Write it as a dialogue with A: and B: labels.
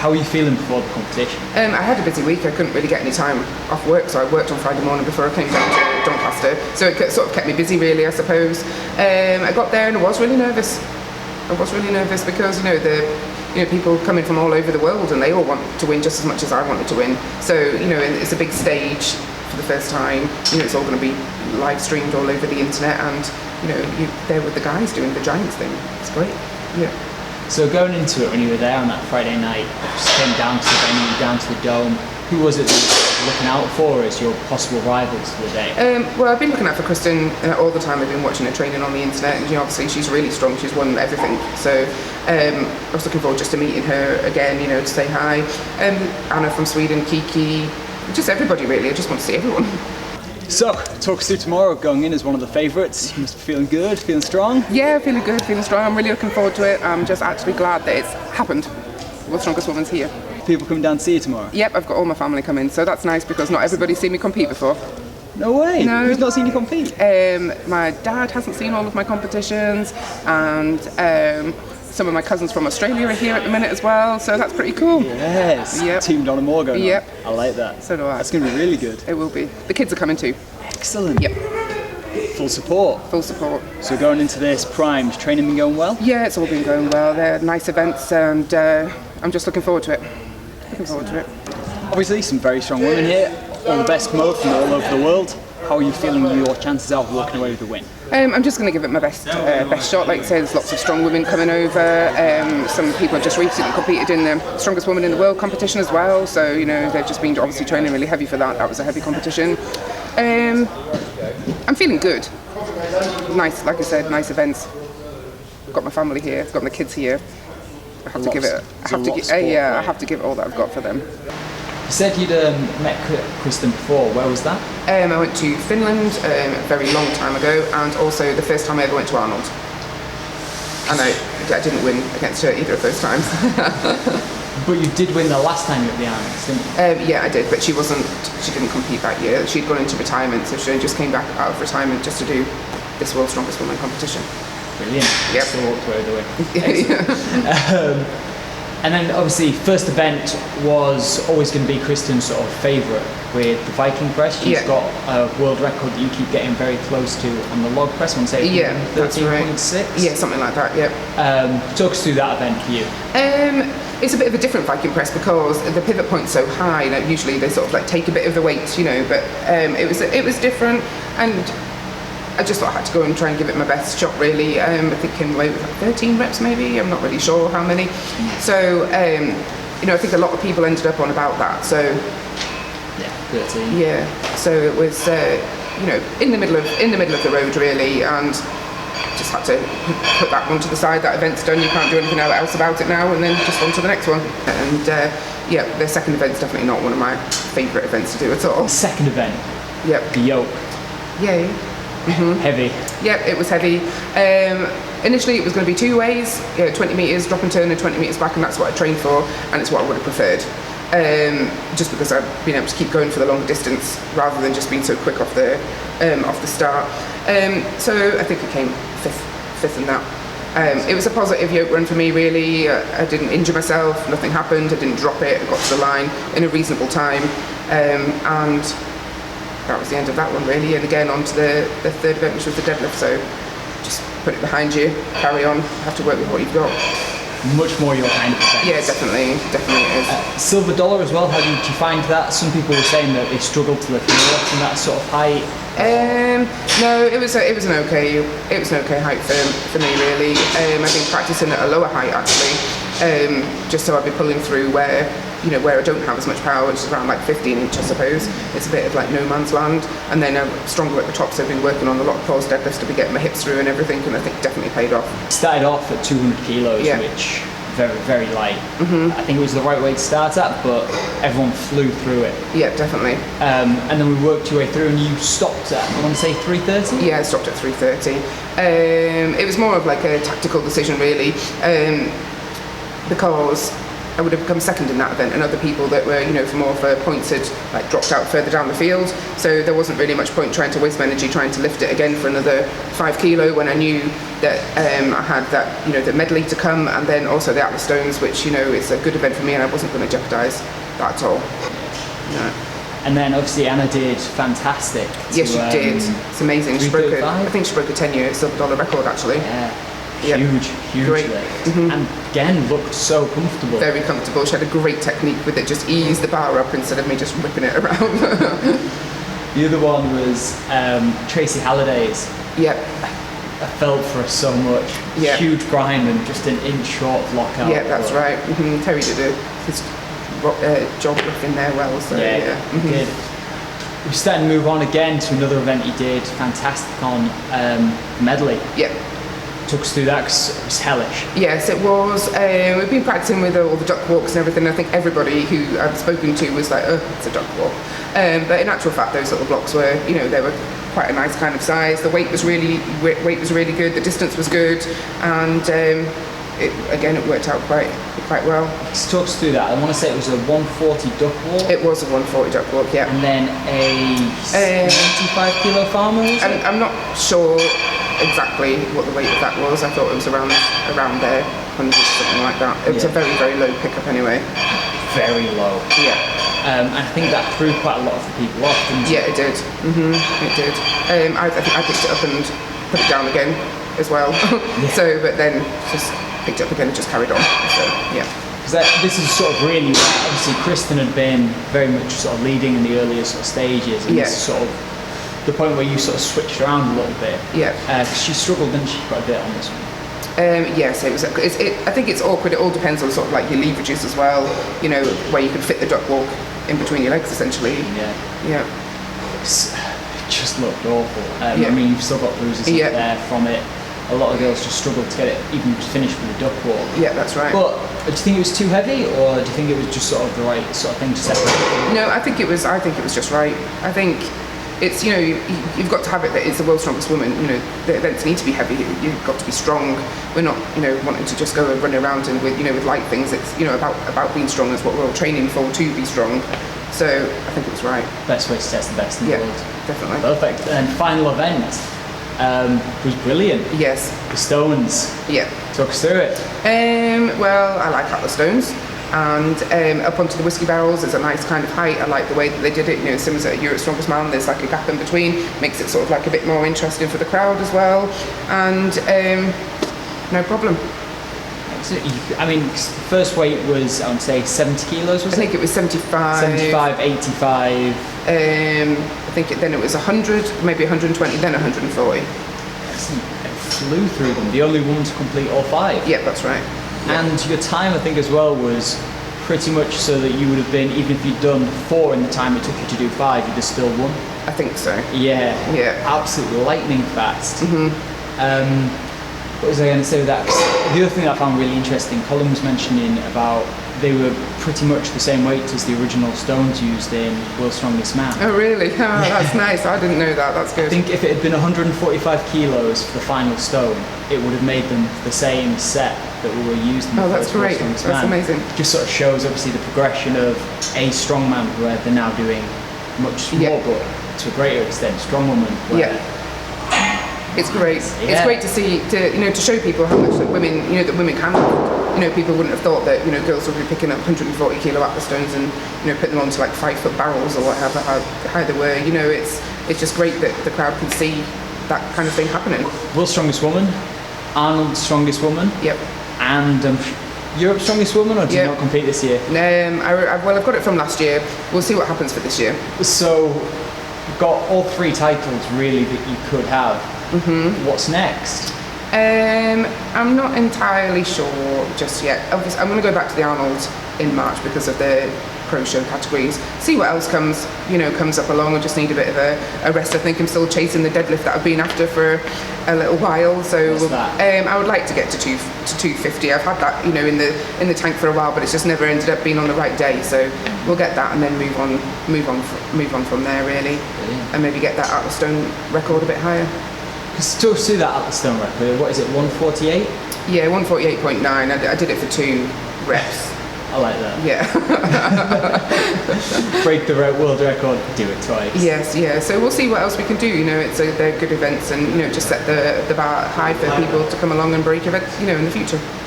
A: How are you feeling before the competition?
B: I had a busy week. I couldn't really get any time off work, so I worked on Friday morning before I came down to Doncaster. So it sort of kept me busy, really, I suppose. I got there and I was really nervous. Because people coming from all over the world and they all want to win just as much as I wanted to win. So it's a big stage for the first time. It's all going to be live streamed all over the internet, and you're there with the guys doing the Giants thing. It's great. Yeah.
A: So going into it, when you were there on that Friday night, just came down to the venue, down to the dome, who was it that you were looking out for as your possible rivals for the day?
B: Well, I've been looking out for Kristen all the time. I've been watching her training on the internet, and obviously she's really strong. She's won everything. So I was looking forward just to meeting her again, to say hi. Anna from Sweden, Kiki, just everybody really. I just want to see everyone.
C: So, talk us through tomorrow, going in as one of the favourites. You must be feeling good, feeling strong?
B: Yeah, feeling good, feeling strong. I'm really looking forward to it. I'm just actually glad that it's happened. World's Strongest Woman's here.
C: People coming down to see you tomorrow?
B: Yep, I've got all my family coming, so that's nice because not everybody's seen me compete before.
C: No way?
B: No.
C: Who's not seen you compete?
B: My dad hasn't seen all of my competitions, and some of my cousins from Australia are here at the minute as well, so that's pretty cool.
C: Yes,
B: yep.
C: Team Donna Moore going
B: yep.
C: on. I like that.
B: So do I.
C: That's going to be really good.
B: It will be. The kids are coming too.
C: Excellent.
B: Yep.
C: Full support.
B: Full support.
C: So going into this primes, training been going well?
B: Yeah, it's all been going well. They're nice events, and I'm just looking forward to it.
C: Obviously, some very strong women here. All the best come over from all over the world. How are you feeling your chances are of walking away with the win?
B: I'm just going to give it my best shot. Like I say, there's lots of strong women coming over. Some people have just recently competed in the Strongest Woman in the World competition as well. So, they've just been obviously training really heavy for that. That was a heavy competition. I'm feeling good. Nice, like I said, nice events. I've got my family here. I've got my kids here. I have to give it. I have to give it all that I've got for them.
A: You said you'd met Kristen before. Where was that?
B: I went to Finland a very long time ago, and also the first time I ever went to Arnold. And I didn't win against her either of those times.
A: But you did win the last time you were at the Arnold, didn't you?
B: Yeah, I did, but she didn't compete that year. She'd gone into retirement, so she just came back out of retirement just to do this World's Strongest Woman competition.
A: Brilliant.
B: Yep.
A: Still walked away with the win. And then obviously first event was always going to be Kristen's sort of favourite with the Viking press. She's got a world record that you keep getting very close to on the log press, one say 13.6?
B: Yeah, something like that, yeah.
A: Talk us through that event for you.
B: It's a bit of a different Viking press because the pivot point's so high. Usually they sort of take a bit of the weight, but it was different, and I just thought I had to go and try and give it my best shot, really. I think came away with 13 reps maybe, I'm not really sure how many. So, I think a lot of people ended up on about that. So,
A: yeah, 13.
B: Yeah, so it was, in the middle of the road, really, and just had to put that one to the side. That event's done, you can't do anything else about it now, and then just on to the next one. And the second event's definitely not one of my favourite events to do at all.
A: Second event?
B: Yep.
A: The yoke?
B: Yeah. Mm-hmm.
A: Heavy.
B: Yep, it was heavy. Initially it was going to be two ways, 20 metres drop and turn and 20 metres back, and that's what I trained for, and it's what I would have preferred. Just because I've been able to keep going for the longer distance rather than just being so quick off the start. So I think I came fifth in that. It was a positive yoke run for me, really. I didn't injure myself, nothing happened, I didn't drop it, I got to the line in a reasonable time, and that was the end of that one, really. And again on to the third event, which was the deadlift. So just put it behind you, carry on, have to work with what you've got.
A: Much more your kind of event.
B: Yeah, definitely it is.
A: Silver dollar as well, how did you find that? Some people were saying that they struggled to lift more from that sort of height.
B: No, it was an okay height for me, really. I've been practicing at a lower height actually, just so I'd be pulling through where I don't have as much power, which is around 15 inch, I suppose. It's a bit of no man's land. And then I'm stronger at the top, so I've been working on a lot of pause deadlifts to be getting my hips through and everything, and I think definitely paid off.
A: Started off at 200 kilos, which very, very light. Mm-hmm. I think it was the right way to start at, but everyone flew through it.
B: Yeah, definitely.
A: And then we worked your way through, and you stopped at, I want to say 330?
B: Yeah, I stopped at 330. It was more of a tactical decision, really, because I would have come second in that event, and other people that were, for more for points had dropped out further down the field. So there wasn't really much point trying to waste my energy trying to lift it again for another 5 kilo when I knew that I had that, the medley to come, and then also the Atlas Stones, which, it's a good event for me, and I wasn't going to jeopardise that at all. No.
A: And then obviously Anna did fantastic.
B: Yes, she did. It's amazing. I think she broke a 10-year silver dollar record, actually.
A: Yeah. Huge
B: Great.
A: lift. And again, looked so comfortable.
B: Very comfortable. She had a great technique with it. Just ease the bar up instead of me just whipping it around.
A: The other one was Tracy Halliday's.
B: Yep.
A: I felt for her so much.
B: Yeah.
A: Huge grind and just an inch short of lockout.
B: Yeah, that's right. Terry did his job in there well. So
A: yeah. He did. We're starting to move on again to another event he did. Fantastic on medley.
B: Yep.
A: Took us through that because it was hellish.
B: Yes, it was. We've been practicing with all the duck walks and everything. I think everybody who I've spoken to was like, oh, it's a duck walk. But in actual fact, those little blocks were, they were quite a nice kind of size. The weight was really good. The distance was good, and it worked out quite well.
A: Let's talk us through that. I want to say it was a 140 duck walk.
B: It was a 140 duck walk, yeah.
A: And then a 75 kilo farmer. Was it?
B: I'm not sure exactly what the weight of that was. I thought it was around there, 100, something like that. It was a very, very low pickup anyway.
A: Very low.
B: Yeah.
A: And I think that threw quite a lot of the people off, didn't it?
B: Yeah, it did. It did. I think I picked it up and put it down again as well. So, but then just picked it up again and just carried on. So, yeah.
A: Because this is sort of really, obviously Kristen had been very much sort of leading in the earlier sort of stages, and this is sort of the point where you sort of switched around a little bit. Yeah. Because she struggled, didn't she, quite a bit on this one?
B: Yes, it was. I think it's awkward. It all depends on sort of like your leverages as well. Where you can fit the duck walk in between your legs, essentially. Yeah.
A: It just looked awful. I mean, you've still got bruises there from it. A lot of girls just struggled to get it even finished with the duck walk.
B: Yeah, that's right.
A: But do you think it was too heavy, or do you think it was just sort of the right sort of thing to separate?
B: No, I think it was just right. I think it's, you've got to have it that it's the world's strongest woman. The events need to be heavy. You've got to be strong. We're not, wanting to just go and run around and with light things. It's, about being strong. That's what we're all training for, to be strong. So I think it was right.
A: Best way to test the best in the world.
B: Definitely.
A: Perfect. And final event was brilliant.
B: Yes.
A: The Stones.
B: Yeah.
A: Talk us through it.
B: Well, I like Atlas Stones. And up onto the whiskey barrels, there's a nice kind of height. I like the way that they did it. Similar to Europe's Strongest Man, there's like a gap in between, makes it sort of like a bit more interesting for the crowd as well. And no problem.
A: I mean, the first weight was, I would say, 70 kilos, was it?
B: I think it was 75.
A: 75, 85.
B: I think then it was 100, maybe 120, then 140.
A: It flew through them. The only woman to complete all 5.
B: Yeah, that's right.
A: And your time, I think, as well, was pretty much so that you would have been, even if you'd done 4 in the time it took you to do 5, you'd have still won.
B: I think so.
A: Yeah. Absolutely lightning fast. What was I going to say with that? 'Cause the other thing that I found really interesting, Colin was mentioning about they were pretty much the same weight as the original Stones used in World's Strongest Man.
B: Oh, really? Oh, that's nice. I didn't know that. That's good.
A: I think if it had been 145 kilos for the final stone, it would have made them the same set that we were using.
B: Oh, that's great. That's amazing.
A: Just sort of shows, obviously, the progression of a strongman, where they're now doing much more, but to a greater extent, strongwoman.
B: It's great. It's great to see, to show people how much that women can. People wouldn't have thought that, girls would be picking up 140 kilo Atlas Stones and, putting them onto like 5-foot barrels or whatever, how they were. It's just great that the crowd can see that kind of thing happening.
A: World's Strongest Woman, Arnold's Strongest Woman.
B: Yep.
A: And Europe's Strongest Woman, or do you not compete this year?
B: I've got it from last year. We'll see what happens for this year.
A: So, you've got all 3 titles really that you could have. What's next?
B: I'm not entirely sure just yet. Obviously, I'm going to go back to the Arnold in March because of the pro show categories. See what else comes up along. I just need a bit of a rest. I think I'm still chasing the deadlift that I've been after for a little while. So I would like to get to 250. I've had that in the tank for a while, but it's just never ended up being on the right day. So we'll get that and then move on from there really, and maybe get that Atlas Stone record a bit higher.
A: Because to see that Atlas Stone record, what is it, 148?
B: Yeah, 148.9. I did it for 2 reps.
A: I like that.
B: Yeah.
A: Break the world record, do it twice.
B: Yes, yeah. So we'll see what else we can do. They're good events, and just set the bar high for people to come along and break events, in the future.